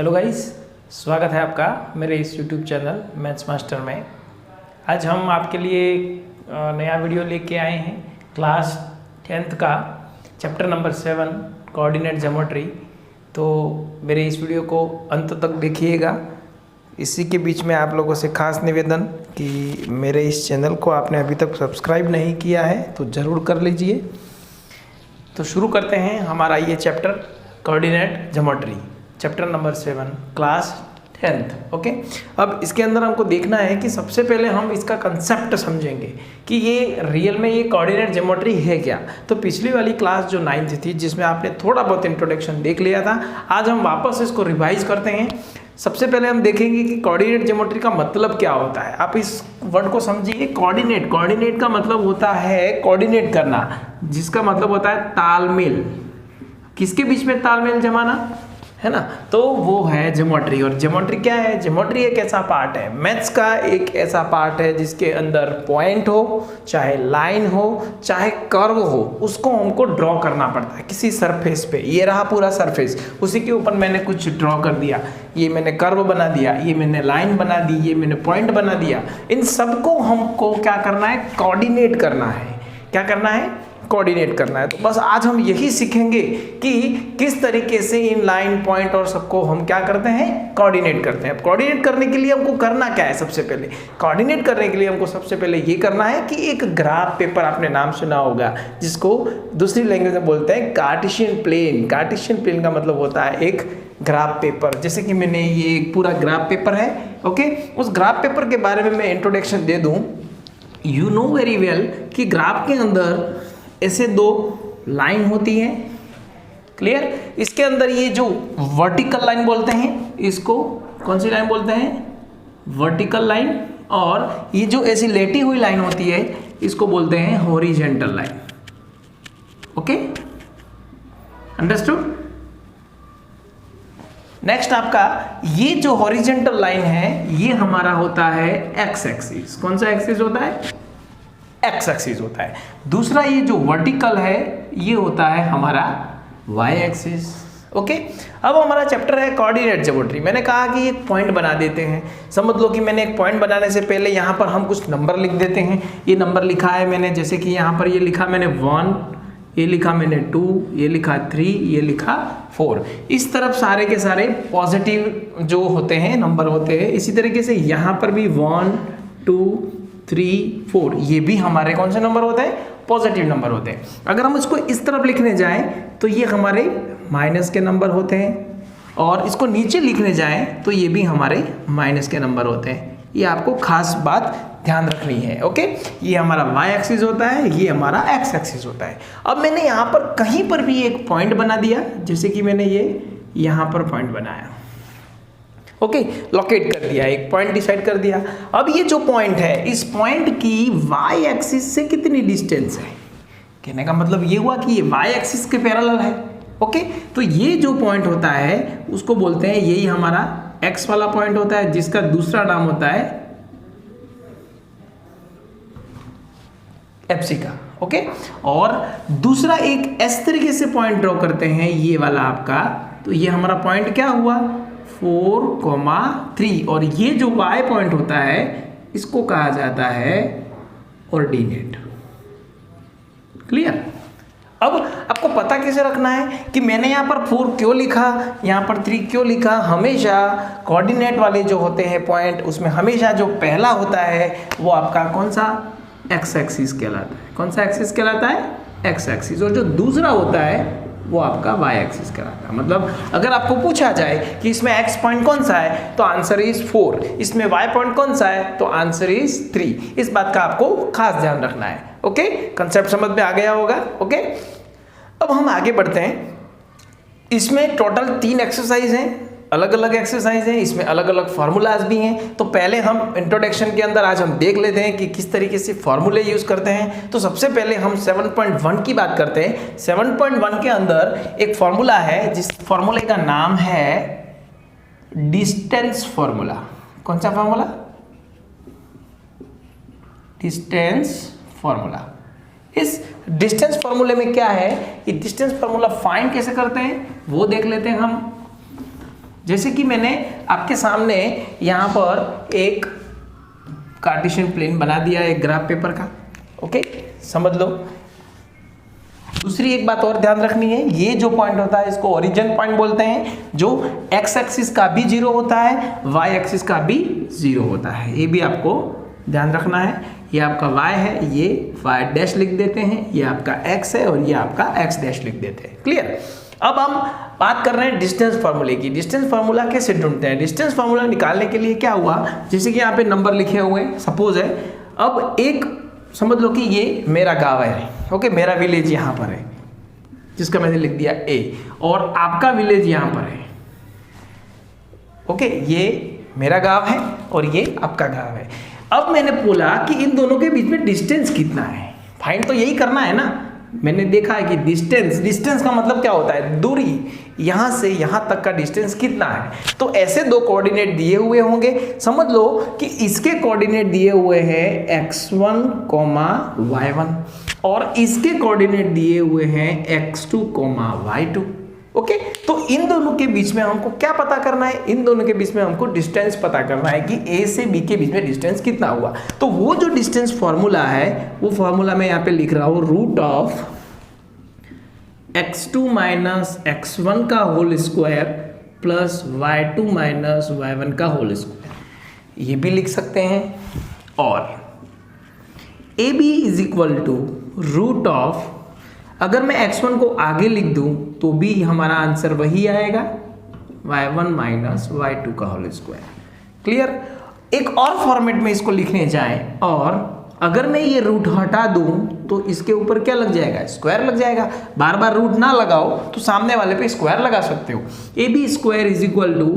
Hello guys, स्वागत है आपका मेरे इस यूट्यूब चैनल मैथ्स मास्टर में। आज हम आपके लिए नया वीडियो लेके आए हैं क्लास 10th का चैप्टर नंबर 7 कोऑर्डिनेट ज्योमेट्री। तो मेरे इस वीडियो को अंत तक देखिएगा। इसी के बीच में आप लोगों से खास निवेदन कि मेरे इस चैनल को आपने अभी तक सब्सक्राइब नहीं किया है तो ज़रूर कर लीजिए। तो शुरू करते हैं हमारा ये chapter coordinate geometry, chapter number 7 class 10th। Okay, अब इसके अंदर हमको देखना है कि सबसे पहले हम इसका कंसेप्ट समझेंगे कि ये रियल में ये कोऑर्डिनेट ज्योमेट्री है क्या। तो पिछली वाली क्लास जो 9th थी जिसमें आपने थोड़ा बहुत इंट्रोडक्शन देख लिया था, आज हम वापस इसको रिवाइज करते हैं। सबसे पहले हम देखेंगे कि कोऑर्डिनेट ज्योमेट्री का मतलब क्या होता है। आप इस वर्ड को समझिए, कोऑर्डिनेट का मतलब होता है कोऑर्डिनेट करना, जिसका मतलब होता है तालमेल। किसके बीच में तालमेल जमाना है ना, तो वो है ज्योमेट्री। और ज्योमेट्री क्या है? ज्योमेट्री एक ऐसा पार्ट है, मैथ्स का एक ऐसा पार्ट है जिसके अंदर पॉइंट हो, चाहे लाइन हो, चाहे कर्व हो, उसको हमको ड्रॉ करना पड़ता है किसी सरफेस पे। ये रहा पूरा सरफेस, उसी के ऊपर मैंने कुछ ड्रॉ कर दिया, ये मैंने कर्व बना दिया, ये मैंने लाइन बना दी, ये मैंने पॉइंट बना दिया। इन सबको हमको क्या करना है? कोऑर्डिनेट करना है। क्या करना है? कोऑर्डिनेट करना है। तो बस आज हम यही सीखेंगे कि किस तरीके से इन लाइन, पॉइंट और सबको हम क्या करते हैं? कोऑर्डिनेट करते हैं। अब कोऑर्डिनेट करने के लिए हमको करना क्या है? सबसे पहले कोऑर्डिनेट करने के लिए हमको सबसे पहले ये करना है कि एक ग्राफ पेपर, आपने नाम सुना होगा, जिसको दूसरी लैंग्वेज में बोलते हैं कार्टेशियन प्लेन। कार्टेशियन प्लेन का मतलब होता है एक ग्राफ पेपर। जैसे कि मैंने ये एक पूरा ग्राफ पेपर है, ओके, उस ग्राफ पेपर के बारे में मैं इंट्रोडक्शन दे दूं। यू नो वेरी वेल कि ग्राफ के अंदर ऐसे दो लाइन होती है, क्लियर। इसके अंदर ये जो वर्टिकल लाइन बोलते हैं, इसको कौन सी लाइन बोलते हैं? Vertical line. और ये जो ऐसी लेटी हुई लाइन होती है, इसको बोलते हैं horizontal line. Okay, understood. Next आपका ये जो हॉरिजॉन्टल लाइन है, ये हमारा होता है एक्स एक्सिस। कौन सा एक्सिस होता है? एक्स एक्सिस होता है। दूसरा ये जो वर्टिकल है, ये होता है हमारा वाई एक्सिस। ओके, अब हमारा चैप्टर है कोऑर्डिनेट ज्योमेट्री। मैंने कहा कि एक पॉइंट बना देते हैं। समझ लो कि मैंने एक पॉइंट बनाने से पहले यहाँ पर हम कुछ नंबर लिख देते हैं। ये नंबर लिखा है मैंने, जैसे कि यहाँ पर ये लिखा मैंने 1, ये लिखा मैंने 2, ये लिखा 3, ये लिखा 4। इस तरफ सारे के सारे पॉजिटिव जो होते हैं नंबर होते हैं। इसी तरीके से यहाँ पर भी 1, 2, 3, 4, ये भी हमारे कौन से नंबर होते हैं? पॉजिटिव नंबर होते हैं। अगर हम इसको इस तरफ लिखने जाएं तो ये हमारे माइनस के नंबर होते हैं, और इसको नीचे लिखने जाएं तो ये भी हमारे माइनस के नंबर होते हैं। ये आपको खास बात ध्यान रखनी है। ओके, ये हमारा वाई एक्सिस होता है, ये हमारा एक्स एक्सिस होता है। अब मैंने यहाँ पर कहीं पर भी एक पॉइंट बना दिया, जैसे कि मैंने ये यहाँ पर पॉइंट बनाया। ओके, लोकेट कर दिया, एक पॉइंट डिसाइड कर दिया। अब ये जो पॉइंट है, इस पॉइंट की वाई एक्सिस से कितनी डिस्टेंस है? कहने का मतलब ये हुआ कि ये वाई एक्सिस के पैरेलल है। ओके, तो ये जो पॉइंट होता है उसको बोलते हैं, यही हमारा एक्स वाला पॉइंट होता है, जिसका दूसरा नाम होता है एप्सी का। ओके, और दूसरा एक इस तरीके से पॉइंट ड्रॉ करते हैं, ये वाला आपका। तो ये हमारा पॉइंट क्या हुआ? 4,3। और ये जो y पॉइंट होता है, इसको कहा जाता है ऑर्डिनेट। क्लियर। अब आपको पता कैसे रखना है कि मैंने यहाँ पर 4 क्यों लिखा, यहाँ पर 3 क्यों लिखा? हमेशा कोऑर्डिनेट वाले जो होते हैं पॉइंट, उसमें हमेशा जो पहला होता है वो आपका कौन सा? एक्स एक्सिस कहलाता है। कौन सा एक्सिस कहलाता है? X axis. और जो दूसरा होता है वो आपका वाई एक्सिस कहलाता है। मतलब अगर आपको पूछा जाए कि इसमें एक्स पॉइंट कौन सा है, तो आंसर इज 4। इसमें वाई पॉइंट कौन सा है, तो आंसर इज 3। इस बात का आपको खास ध्यान रखना है। ओके, कंसेप्ट समझ में आ गया होगा। ओके, अब हम आगे बढ़ते हैं। इसमें टोटल 3 एक्सरसाइज हैं, अलग अलग एक्सरसाइज हैं, इसमें अलग अलग फार्मूलाज भी हैं। तो पहले हम इंट्रोडक्शन के अंदर आज हम देख लेते हैं कि किस तरीके से फार्मूले यूज़ करते हैं। तो सबसे पहले हम 7.1 की बात करते हैं। 7.1 के अंदर एक फार्मूला है, जिस फार्मूले का नाम है डिस्टेंस फार्मूला। कौन सा फार्मूला? Distance formula. इस डिस्टेंस फार्मूले में क्या है, ये डिस्टेंस फार्मूला फाइंड कैसे करते हैं वो देख लेते हैं हम। जैसे कि मैंने आपके सामने यहाँ पर एक कार्टेशियन प्लेन बना दिया एक ग्राफ पेपर का, ओके, समझ लो। दूसरी एक बात और ध्यान रखनी है, ये जो पॉइंट होता है इसको ओरिजिन पॉइंट बोलते हैं, जो एक्स एक्सिस का भी 0 होता है, वाई एक्सिस का भी 0 होता है। ये भी आपको ध्यान रखना है। ये आपका y है, ये y डैश लिख देते हैं, ये आपका x है और ये आपका x डैश लिख देते हैं। क्लियर। अब हम बात कर रहे हैं डिस्टेंस फार्मूले की। डिस्टेंस फार्मूला कैसे ढूंढते हैं? डिस्टेंस फार्मूला निकालने के लिए क्या हुआ, जैसे कि यहाँ पे नंबर लिखे हुए हैं, सपोज है, अब एक समझ लो कि ये मेरा गाँव है, ओके, मेरा विलेज यहाँ पर है जिसका मैंने लिख दिया A, और आपका विलेज यहाँ पर है, ओके, ये मेरा गाँव है और ये आपका गाँव है। अब मैंने बोला कि इन दोनों के बीच में डिस्टेंस कितना है, फाइंड तो यही करना है ना। मैंने देखा है कि डिस्टेंस का मतलब क्या होता है, दूरी, यहाँ से यहाँ तक का डिस्टेंस कितना है। तो ऐसे दो कोऑर्डिनेट दिए हुए होंगे, समझ लो कि इसके कोऑर्डिनेट दिए हुए हैं x1, y1 और इसके कोऑर्डिनेट दिए हुए हैं x2, y2, ओके। तो इन दोनों के बीच में हमको क्या पता करना है, इन दोनों के बीच में हमको डिस्टेंस पता करना है कि A से B के बीच में डिस्टेंस कितना हुआ। तो वो जो डिस्टेंस फॉर्मूला है, वो फॉर्मूला मैं यहाँ पे लिख रहा हूँ, root of x2 minus x1 का whole square plus y2 minus y1 का होल स्क्वायर, ये भी लिख सकते हैं। और AB is equal to root of, अगर मैं x1 को आगे लिख दूं तो भी हमारा आंसर वही आएगा, y1 माइनस y2 का होल स्क्वायर। क्लियर। एक और फॉर्मेट में इसको लिखने जाएं और अगर मैं ये रूट हटा दूं तो इसके ऊपर क्या लग जाएगा, स्क्वायर लग जाएगा। बार बार रूट ना लगाओ तो सामने वाले पे स्क्वायर लगा सकते हो। AB square is equal to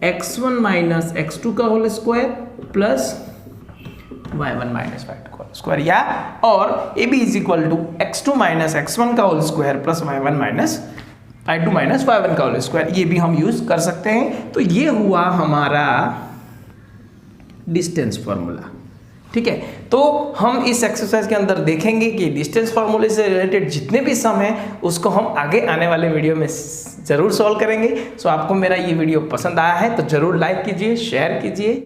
x1 minus x2 का whole square plus y1 minus y2 का होल स्क्वायर, या और AB is equal to x2 minus x1 का whole square plus y1 minus y2 minus y1 का whole square, ये भी हम use कर सकते हैं। तो ये हुआ हमारा डिस्टेंस फार्मूला। ठीक है, तो हम इस एक्सरसाइज के अंदर देखेंगे कि डिस्टेंस फार्मूले से रिलेटेड जितने भी सम हैं उसको हम आगे आने वाले वीडियो में ज़रूर सॉल्व करेंगे। सो आपको मेरा ये वीडियो पसंद आया है तो ज़रूर लाइक कीजिए, शेयर कीजिए।